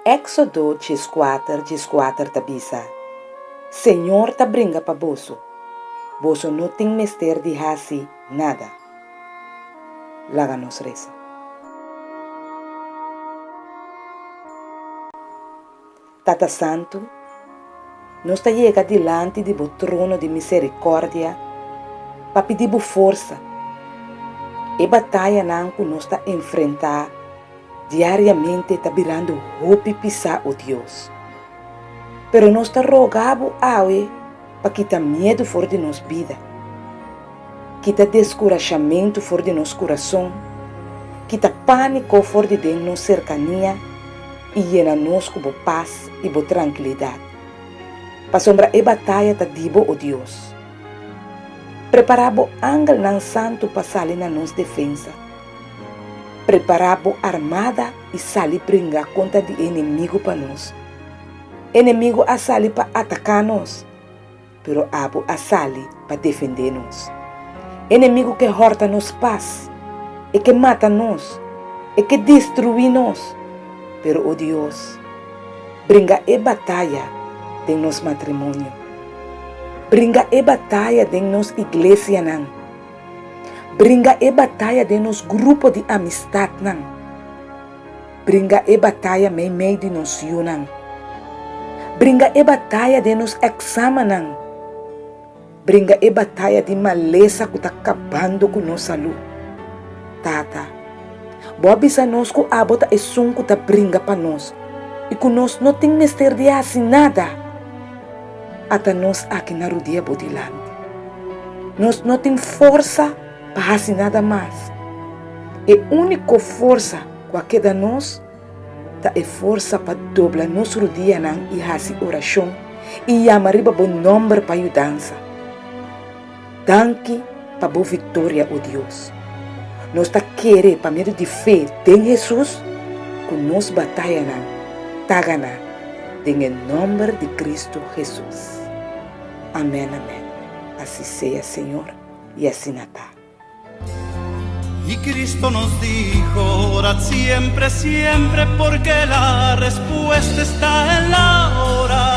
Éxodo 14 tabisa. Senhor ta bringa pa boso. Boso não tem mester de hasi nada. Laga nos reza. Tata Santo, nós ta chega diante de bo trono de misericórdia para pedir bo força e batalha não que nós ta enfrentar diariamente ta virando hope pisar o Deus. Pero nós ta rogabo awe para quitar medo fora de nos vida, quitar descorajamento fora de nos coração, quitar pânico fora de nos cercania e llena nos com paz e tranquilidade. Para sombra e batalha ta dibo o Deus. Preparabo ángel nan santo para salir na nos defesa. Preparabo armada e sali brincar contra de inimigo para nós. Inimigo a sali para atacar nós, pero abo a sali para defender nós. Inimigo que horta nos paz, e que mata nós, e que destrui nós, pero o Deus brinca e batalha de nos matrimônio, brinca e batalha de nos igreja não, brinca e batalha de nos grupo de amistad não, brinca e batalha meio de nos não, brinca e batalha de nos exame não, brinca e batalha de maleza que está acabando com nossa saúde. Tata, boa bisa nós que a bota é som que está brinca para nós e que nós não tem mister de assim nada. Até nós aqui na rodia bodilante. Nós não tem força para fazer nada mais. E a única força que queda nós é força para dobrar nosso rodia e fazer oração e chamar para bom nome para ajudança. Danke para boa vitória, o Deus. Nós está querer para meio de fé em Jesus que nós batalha tá ganhar em nome de Cristo Jesus. Amém, amém. Assim seja, Senhor, e assim está. Y Cristo nos dijo, orad siempre, siempre, porque la respuesta está en la oración.